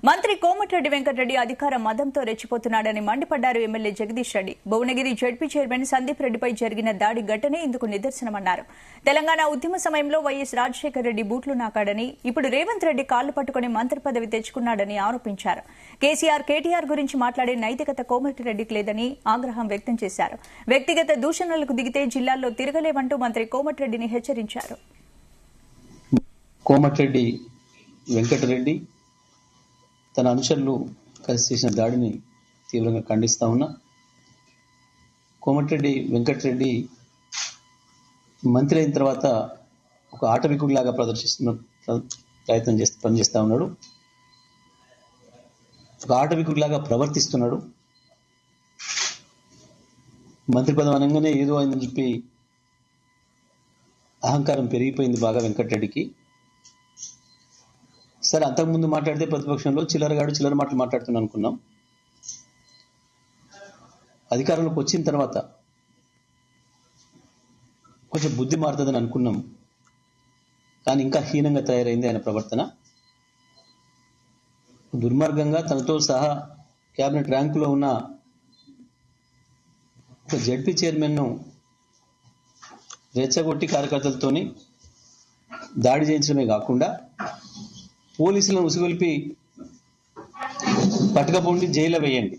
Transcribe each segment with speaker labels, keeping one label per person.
Speaker 1: మంత్రి కోమటిరెడ్డి వెంకటరెడ్డి అధికార మదంతో రెచ్చిపోతున్నాడని మండిపడ్డారు MLA Jagadish Reddy. Bhuvanagiri ZP chairman Sandeep రెడ్డిపై జరిగిన దాడి ఘటనే ఇందుకు నిదర్శనమన్నారు. తెలంగాణ ఉద్యమ సమయంలో వైఎస్ రాజశేఖర రెడ్డి బూట్లు నాకాడని, ఇప్పుడు రేవంత్ రెడ్డి కాళ్లు పట్టుకుని మంత్రి పదవి తెచ్చుకున్నాడని ఆరోపించారు. కేసీఆర్, కేటీఆర్ గురించి మాట్లాడే నైతికత కోమటిరెడ్డికి లేదని ఆగ్రహం వ్యక్తం చేశారు. వ్యక్తిగత దూషణలకు దిగితే జిల్లాల్లో తిరగలేవంటూ మంత్రి కోమటిరెడ్డిని హెచ్చరించారు.
Speaker 2: కోమటిరెడ్డి వెంకటరెడ్డి తన అనుచరులు కలిసి చేసిన దాడిని తీవ్రంగా ఖండిస్తా ఉన్నా. కోమటిరెడ్డి వెంకటరెడ్డి మంత్రి అయిన తర్వాత ఒక ఆటవికుడిలాగా పనిచేస్తా ఉన్నాడు. ఒక ఆటవికుడిలాగా ప్రవర్తిస్తున్నాడు. మంత్రి పదవి అనగానే ఏదో అయిందని చెప్పి అహంకారం పెరిగిపోయింది బాగా వెంకటరెడ్డికి. సరే, అంతకుముందు మాట్లాడితే ప్రతిపక్షంలో చిల్లర మాటలు మాట్లాడుతున్నాను అనుకున్నాం. అధికారంలోకి వచ్చిన తర్వాత కొంచెం బుద్ధి మారుతుందని అనుకున్నాం. కానీ ఇంకా హీనంగా తయారైంది ఆయన ప్రవర్తన. దుర్మార్గంగా తనతో సహా క్యాబినెట్ ర్యాంకులో ఉన్న ఒక జడ్పీ చైర్మన్ను రెచ్చగొట్టి కార్యకర్తలతోని దాడి చేయించడమే కాకుండా పోలీసులను ఉసుగొల్పి పట్టుకపోండి, జైల్లో వేయండి.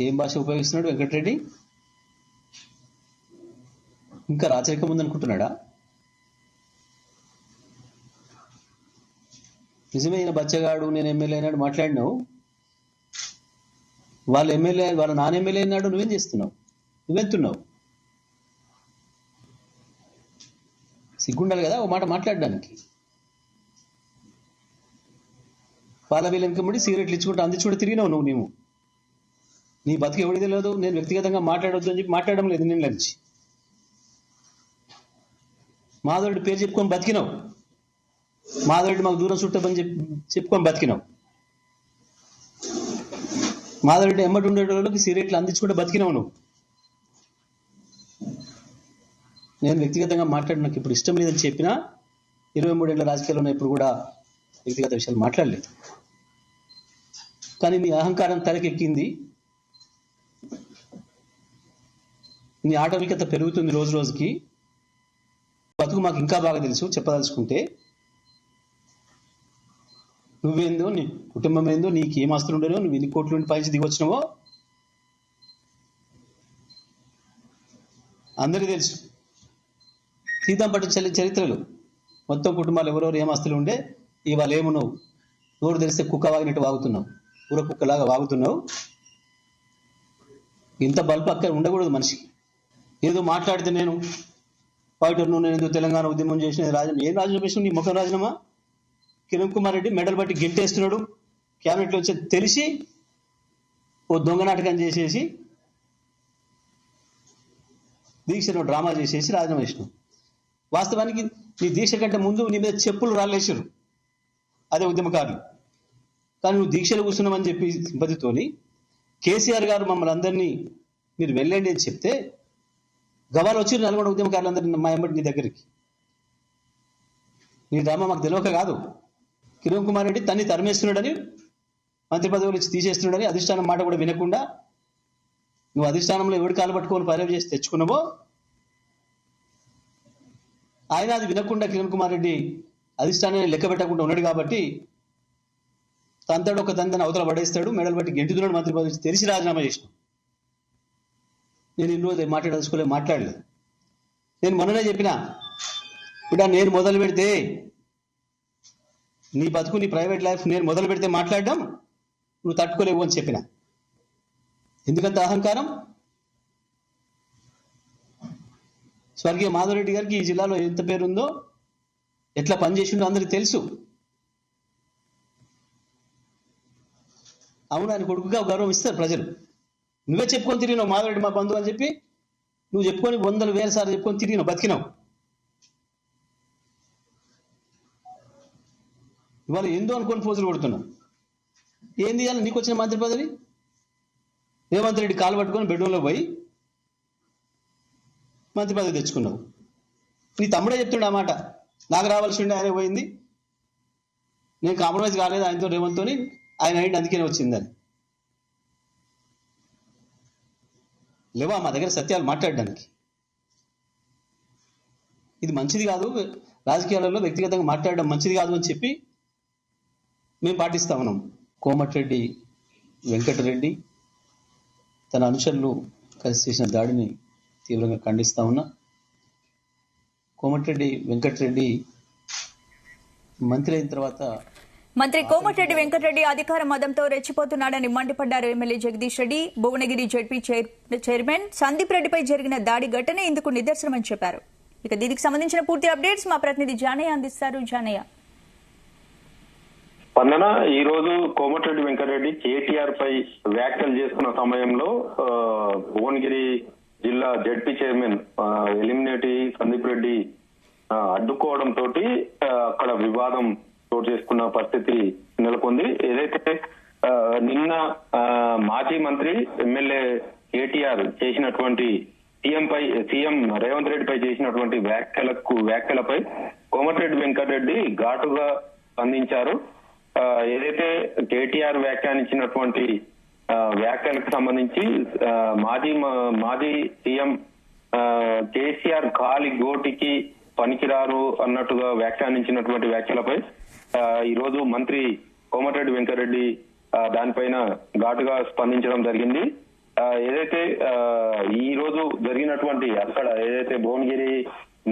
Speaker 2: ఏం భాష ఉపయోగిస్తున్నాడు వెంకటరెడ్డి? ఇంకా రాచరికం ఉందనుకుంటున్నాడా? నిజమైన బచ్చగాడు, నేను ఎమ్మెల్యే అయినాడు మాట్లాడినావు. వాళ్ళ నాన్న ఎమ్మెల్యే అయినాడు, నువ్వేం చేస్తున్నావు? నువ్వెళ్తున్నావు? సిగ్గుండాలి కదా ఓ మాట మాట్లాడడానికి. పాల వీళ్ళకి సిగరెట్లు ఇచ్చుకుంటూ అందించుకుంటూ తిరిగినావు నువ్వు. నీ బతికి ఎవడి తెలియదు. నేను వ్యక్తిగతంగా మాట్లాడొద్దు అని చెప్పి మాట్లాడడం లేదు. నేను నుంచి మాధవుడి పేరు చెప్పుకొని బతికినావు. మాధవుడి మాకు దూరం చుట్టమని చెప్పుకొని బతికినావు. మాధవుడి ఎమ్మటి ఉండేటోళ్ళకి సిగరెట్లు అందించుకుంటూ బతికినావు నువ్వు. నేను వ్యక్తిగతంగా మాట్లాడి నాకు ఇప్పుడు ఇష్టం లేదని చెప్పినా 23 ఏళ్ల రాజకీయాల్లో ఉన్న ఇప్పుడు కూడా వ్యక్తిగత విషయాలు మాట్లాడలేదు. కానీ నీ అహంకారం తలకెక్కింది. నీ ఆటవికత పెరుగుతుంది రోజు రోజుకి. బతుకు మాకు ఇంకా బాగా తెలుసు. చెప్పదలుచుకుంటే నువ్వేందో, నీ కుటుంబం ఏందో, నీకు ఏం ఆస్తులు ఉండేనో, నువ్వు ఎన్ని కోట్ల నుండి పైచి దిగొచ్చినావో అందరికీ తెలుసు. సీతాంపట్టు చరిత్రలు మొత్తం కుటుంబాలు ఎవరెవరు ఏం ఆస్తులు ఉండే ఇవాళ ఏమున్నావు. నోరు తెరిస్తే కుక్క వాగినట్టు వాగుతున్నావు, ఊర కుక్కలాగా వాగుతున్నావు. ఇంత బల్పు అక్కడ ఉండకూడదు మనిషికి. ఏదో మాట్లాడితే నేను పాయిటర్ను, నేను ఏదో తెలంగాణ ఉద్యమం చేసిన రాజీనామా. ఏం రాజీనామా చేసిన? నీ ముఖం రాజీనామా. కిరణ్ కుమార్ రెడ్డి మెడల్ బట్టి గింటేస్తున్నాడు. క్యాబినెట్లో వచ్చి తెలిసి ఓ దొంగ నాటకం చేసేసి దీక్షను డ్రామా చేసేసి రాజీనామా చేసినావు. వాస్తవానికి నీ దీక్ష కంటే ముందు నీ మీద చెప్పులు రాళ్ళేసారు అదే ఉద్యమకారులు. కానీ నువ్వు దీక్షలు కూర్చున్నామని చెప్పి సింపతితోని కేసీఆర్ గారు మమ్మల్ని అందరినీ మీరు వెళ్ళండి అని చెప్తే గవాలు వచ్చి నల్గొండ ఉద్యమకారులందరినీ మా ఎంబడి నీ దగ్గరికి. నీ డ్రామా మాకు తెలియక కాదు. కిరణ్ కుమార్ రెడ్డి తన్ని తరిమేస్తున్నాడని, మంత్రి పదవులు ఇచ్చి తీసేస్తున్నాడని అధిష్టానం మాట కూడా వినకుండా నువ్వు అధిష్టానంలో ఎవడి కాలు పట్టుకొని పర్యవేక్షణ చేసి తెచ్చుకున్నావో ఆయన అది వినకుండా కిరణ్ కుమార్ రెడ్డి అధిష్టానాన్ని లెక్క పెట్టకుండా ఉన్నాడు కాబట్టి తంతాడు ఒక తంతని అవతల పడేస్తాడు, మెడలు బట్టి గెంటుతున్నాడు. మంత్రి పదవి తెలిసి రాజీనామా చేసినాం. నేను ఇన్ని రోజులు మాట్లాడలేదు. నేను మొన్ననే చెప్పినా, ఇప్పుడు నేను మొదలు పెడితే నీ బతుకు, నీ ప్రైవేట్ లైఫ్ నేను మొదలు పెడితే మాట్లాడడం నువ్వు తట్టుకోలేవు అని చెప్పిన. ఎందుకంత అహంకారం? స్వర్గీయ మాధవరెడ్డి గారికి ఈ జిల్లాలో ఎంత పేరుందో, ఎట్లా పనిచేసిండో అందరికీ తెలుసు. అవును, ఆయన కొడుకుగా గౌరవం ఇస్తారు ప్రజలు. నువ్వే చెప్పుకొని తిరిగినావు మాధవరెడ్డి మా బంధువు అని చెప్పి. నువ్వు చెప్పుకొని 100,000 సార్లు చెప్పుకొని తిరిగినావు, బతికినావు. ఇవాళ ఏందో అనుకొని పోజులు కొడుతున్నావు. ఏం తీయాలి నీకు వచ్చిన మంత్రి పదవి? రేవంత్ రెడ్డి కాలు పట్టుకొని బెడ్రూమ్లో పోయి మంత్రి పదవి తెచ్చుకున్నావు. నీ తమ్ముడే చెప్తుండే ఆ మాట, నాకు రావాల్సి ఉండే ఆయన పోయింది, నేను కాంప్రమైజ్ కాలేదు ఆయనతో రేవంత్తో, ఆయన అయింది అందుకనే వచ్చిందని. లేవా మా దగ్గర సత్యాలు మాట్లాడడానికి? ఇది మంచిది కాదు, రాజకీయాలలో వ్యక్తిగతంగా మాట్లాడడం మంచిది కాదు అని చెప్పి మేము పాటిస్తా ఉన్నాం. కోమటిరెడ్డి వెంకటరెడ్డి తన అనుచరులు కలిసి చేసిన దాడిని తీవ్రంగా ఖండిస్తా ఉన్నా. కోమటిరెడ్డి వెంకటరెడ్డి మంత్రి అయిన తర్వాత
Speaker 1: మంత్రి కోమటిరెడ్డి వెంకటరెడ్డి అధికార మదంతో రెచ్చిపోతున్నాడని మండిపడ్డారు MLA Jagadish Reddy. Bhuvanagiri ZP chairman Sandeep రెడ్డిపై జరిగిన దాడి ఘటనే ఇందుకు నిదర్శనమని చెప్పారు. ఇక దీనికి సంబంధించిన పూర్తి అప్డేట్స్ మా ప్రతినిధి జానయ్య అందిస్తారు. జానయ్య.
Speaker 3: స్పందన, ఈ రోజు కోమటిరెడ్డి వెంకటరెడ్డి కేటీఆర్ పై వ్యాఖ్యలు చేస్తున్న సమయంలో భువనగిరి జిల్లా జడ్పీ చైర్మన్ ఎలిమినేటి సందీప్ రెడ్డి అడ్డుకోవడంతో అక్కడ వివాదం చోటు చేసుకున్న పరిస్థితి నెలకొంది. ఏదైతే నిన్న మాజీ మంత్రి ఎమ్మెల్యే కేటీఆర్ చేసినటువంటి సీఎం రేవంత్ రెడ్డిపై చేసినటువంటి వ్యాఖ్యలపై కోమటిరెడ్డి వెంకటరెడ్డి ఘాటుగా స్పందించారు. ఏదైతే కేటీఆర్ వ్యాఖ్యానించినటువంటి వ్యాఖ్యలకు సంబంధించి మాజీ సీఎం కేసీఆర్ కాలి గోటికి పనికిరారు అన్నట్టుగా వ్యాఖ్యానించినటువంటి వ్యాఖ్యలపై ఈ రోజు మంత్రి కోమటిరెడ్డి వెంకటరెడ్డి దానిపైన ఘాటుగా స్పందించడం జరిగింది. ఏదైతే ఈ రోజు జరిగినటువంటి అక్కడ ఏదైతే భువనగిరి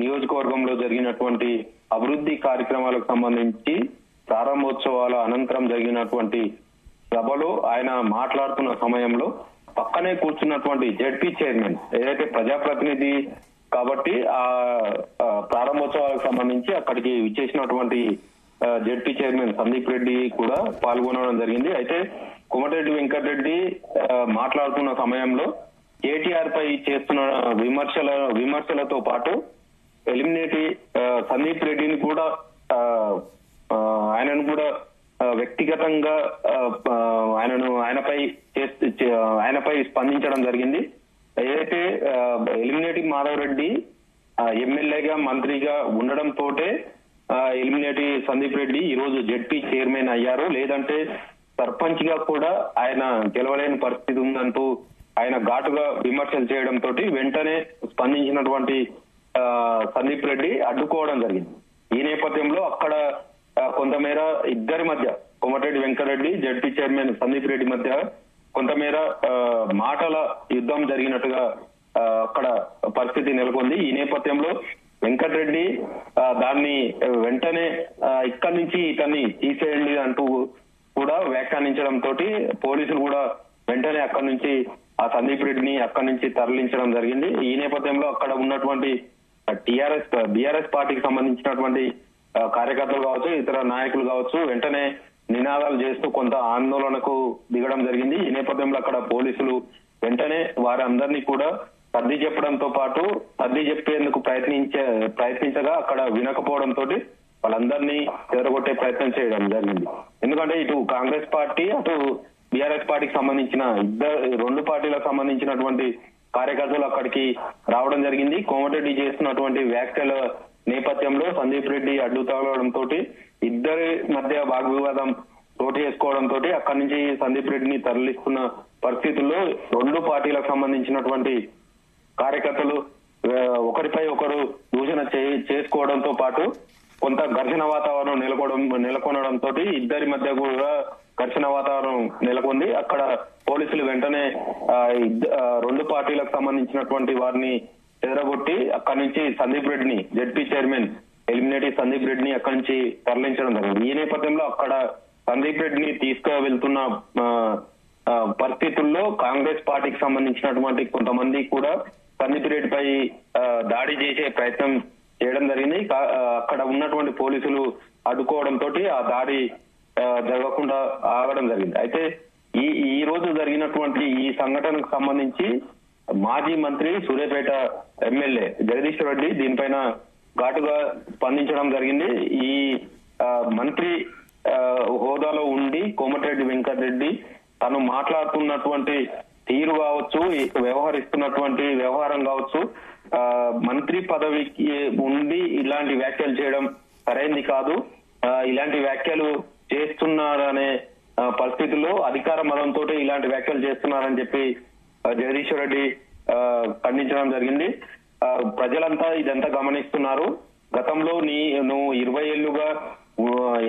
Speaker 3: నియోజకవర్గంలో జరిగినటువంటి అభివృద్ధి కార్యక్రమాలకు సంబంధించి ప్రారంభోత్సవాల అనంతరం జరిగినటువంటి సభలో ఆయన మాట్లాడుతున్న సమయంలో పక్కనే కూర్చున్నటువంటి జడ్పీ చైర్మన్ ఏదైతే ప్రజాప్రతినిధి కాబట్టి ఆ ప్రారంభోత్సవాలకు సంబంధించి అక్కడికి విచ్చేసినటువంటి జడ్పీ చైర్మన్ సందీప్ రెడ్డి కూడా పాల్గొనడం జరిగింది. అయితే కోమటిరెడ్డి వెంకటరెడ్డి మాట్లాడుతున్న సమయంలో కేటీఆర్ పై చేస్తున్న విమర్శలతో పాటు ఎలిమినేటి సందీప్ రెడ్డిని కూడా ఆయనను కూడా వ్యక్తిగతంగా ఆయనపై స్పందించడం జరిగింది. ఏదైతే ఎలిమినేటి మాధవ్ రెడ్డి ఎమ్మెల్యేగా మంత్రిగా ఉండడంతో ఎలిమినేటి సందీప్ రెడ్డి ఈ రోజు జడ్పీ చైర్మన్ అయ్యారు. లేదంటే సర్పంచ్ గా కూడా ఆయన గెలవలేని పరిస్థితి ఉందంటూ ఆయన ఘాటుగా విమర్శలు చేయడంతో వెంటనే స్పందించినటువంటి సందీప్ రెడ్డి అడ్డుకోవడం జరిగింది. ఈ నేపథ్యంలో అక్కడ కొంతమేర ఇద్దరి మధ్య కోమటిరెడ్డి వెంకటరెడ్డి జడ్పీ చైర్మన్ సందీప్ రెడ్డి మధ్య కొంతమేర మాటల యుద్ధం జరిగినట్టుగా అక్కడ పరిస్థితి నెలకొంది. ఈ నేపథ్యంలో వెంకటరెడ్డి దాన్ని వెంటనే ఇక్కడి నుంచి ఇతన్ని తీసేయండి అంటూ కూడా వ్యాఖ్యానించడంతో పోలీసులు కూడా వెంటనే అక్కడి నుంచి ఆ సందీప్ రెడ్డిని అక్కడి నుంచి తరలించడం జరిగింది. ఈ నేపథ్యంలో అక్కడ ఉన్నటువంటి బీఆర్ఎస్ పార్టీకి సంబంధించినటువంటి కార్యకర్తలు కావచ్చు, ఇతర నాయకులు కావచ్చు, వెంటనే నినాదాలు చేస్తూ కొంత ఆందోళనకు దిగడం జరిగింది. ఈ నేపథ్యంలో అక్కడ పోలీసులు వెంటనే వారందరినీ కూడా సర్ది చెప్పడంతో పాటు సర్ది చెప్పేందుకు ప్రయత్నించగా అక్కడ వినకపోవడంతో వాళ్ళందరినీ చెదరగొట్టే ప్రయత్నం చేయడం జరిగింది. ఎందుకంటే ఇటు కాంగ్రెస్ పార్టీ అటు బీఆర్ఎస్ పార్టీకి సంబంధించిన రెండు పార్టీలకు సంబంధించినటువంటి కార్యకర్తలు అక్కడికి రావడం జరిగింది. కోమటిరెడ్డి చేస్తున్నటువంటి వ్యాఖ్యల నేపథ్యంలో సందీప్ రెడ్డి అడ్డు తగలడంతో ఇద్దరి మధ్య వాగ్వివాదం చోటు చేసుకోవడంతో అక్కడి నుంచి సందీప్ రెడ్డిని తరలిస్తున్న పరిస్థితుల్లో రెండు పార్టీలకు సంబంధించినటువంటి కార్యకర్తలు ఒకరిపై ఒకరు దూషణ చేసుకోవడంతో పాటు కొంత ఘర్షణ వాతావరణం నెలకొనడంతో ఇద్దరి మధ్య కూడా ఘర్షణ వాతావరణం నెలకొంది. అక్కడ పోలీసులు వెంటనే రెండు పార్టీలకు సంబంధించినటువంటి వారిని చెదరగొట్టి అక్కడి నుంచి సందీప్ రెడ్డిని జడ్పీ చైర్మన్ ఎలిమినేటి సందీప్ రెడ్డిని అక్కడి నుంచి తరలించడం జరిగింది. ఈ నేపథ్యంలో అక్కడ సందీప్ రెడ్డిని తీసుకువెళ్తున్న పరిస్థితుల్లో కాంగ్రెస్ పార్టీకి సంబంధించినటువంటి కొంతమంది కూడా సందీప్ రెడ్డిపై దాడి చేసే ప్రయత్నం చేయడం జరిగింది. అక్కడ ఉన్నటువంటి పోలీసులు అడ్డుకోవడంతో ఆ దాడి జరగకుండా ఆగడం జరిగింది. అయితే ఈ రోజు జరిగినటువంటి ఈ సంఘటనకు సంబంధించి మాజీ మంత్రి సూర్యాపేట ఎమ్మెల్యే జగదీష్ రెడ్డి దీనిపైన ఘాటుగా స్పందించడం జరిగింది. ఈ మంత్రి హోదాలో ఉండి కోమటిరెడ్డి వెంకటరెడ్డి తను మాట్లాడుతున్నటువంటి తీరు కావచ్చు, వ్యవహరిస్తున్నటువంటి వ్యవహారం కావచ్చు, మంత్రి పదవికి ఉండి ఇలాంటి వ్యాఖ్యలు చేయడం సరైంది కాదు. ఇలాంటి వ్యాఖ్యలు చేస్తున్నారనే పరిస్థితుల్లో అధికార మదంతో ఇలాంటి వ్యాఖ్యలు చేస్తున్నారని చెప్పి జగదీశ్వర్ రెడ్డి ఖండించడం జరిగింది. ప్రజలంతా ఇదంతా గమనిస్తున్నారు. గతంలో నువ్వు 20 ఏళ్లుగా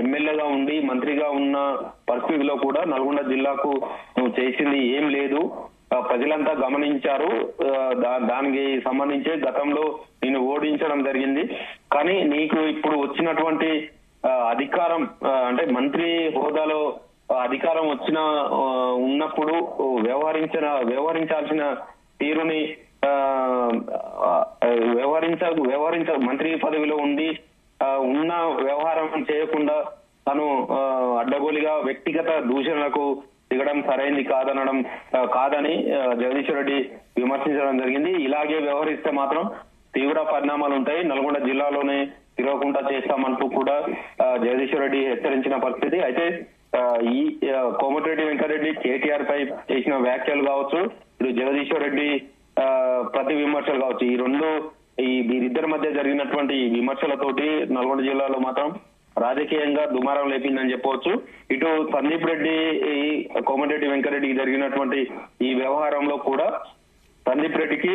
Speaker 3: ఎమ్మెల్యేగా ఉండి మంత్రిగా ఉన్న పరిస్థితిలో కూడా నల్గొండ జిల్లాకు నువ్వు చేసింది ఏం లేదు, ప్రజలంతా గమనించారు. దానికి సంబంధించి గతంలో నేను ఓడించడం జరిగింది. కానీ నీకు ఇప్పుడు వచ్చినటువంటి అధికారం అంటే మంత్రి హోదాలో అధికారం ఉన్నప్పుడు వ్యవహరించాల్సిన తీరుని మంత్రి పదవిలో ఉండి ఉన్న వ్యవహారం చేయకుండా తను అడ్డగోలుగా వ్యక్తిగత దూషణలకు దిగడం సరైంది కాదని జగదీశ్వర్ రెడ్డి విమర్శించడం జరిగింది. ఇలాగే వ్యవహరిస్తే మాత్రం తీవ్ర పరిణామాలు ఉంటాయి, నల్గొండ జిల్లాలోనే తిరగకుండా చేస్తామంటూ కూడా జగదీశ్వర్ రెడ్డి హెచ్చరించిన పరిస్థితి. అయితే ఈ కోమటిరెడ్డి వెంకటరెడ్డి కేటీఆర్ పై చేసిన వ్యాఖ్యలు కావచ్చు, ఇప్పుడు జగదీశ్వర్ రెడ్డి ప్రతి విమర్శలు కావచ్చు, వీరిద్దరి మధ్య జరిగినటువంటి విమర్శలతోటి నల్గొండ జిల్లాలో మాత్రం రాజకీయంగా దుమారం లేపిందని చెప్పవచ్చు. ఇటు సందీప్ రెడ్డి కోమటిరెడ్డి వెంకటరెడ్డికి జరిగినటువంటి ఈ వ్యవహారంలో కూడా సందీప్ రెడ్డికి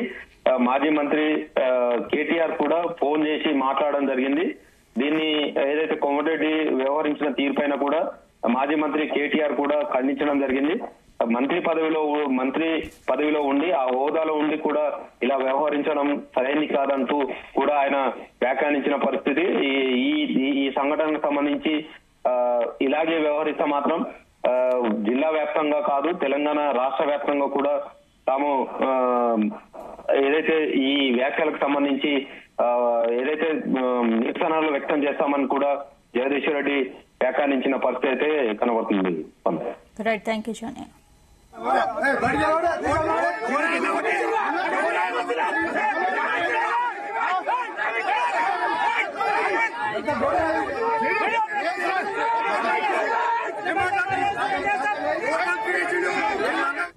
Speaker 3: మాజీ మంత్రి కేటీఆర్ కూడా ఫోన్ చేసి మాట్లాడడం జరిగింది. దీన్ని ఏదైతే కోమటిరెడ్డి వ్యవహరించిన తీరుపైన కూడా మాజీ మంత్రి కేటీఆర్ కూడా ఖండించడం జరిగింది. మంత్రి పదవిలో ఉండి ఆ హోదాలో ఉండి కూడా ఇలా వ్యవహరించడం సరైనది కాదంటూ కూడా ఆయన వ్యాఖ్యానించిన పరిస్థితి. ఈ సంఘటనకు సంబంధించి ఇలాగే వ్యవహరిస్తే మాత్రం జిల్లా వ్యాప్తంగా కాదు తెలంగాణ రాష్ట్ర వ్యాప్తంగా కూడా తాము ఏదైతే ఈ వ్యాఖ్యలకు సంబంధించి ఏదైతే నిరసనలు వ్యక్తం చేస్తామని కూడా జగదీశ్వర్ రెడ్డి వ్యాఖ్యానించిన పరిస్థితి అయితే కనబడుతుంది.
Speaker 1: Right, thank you.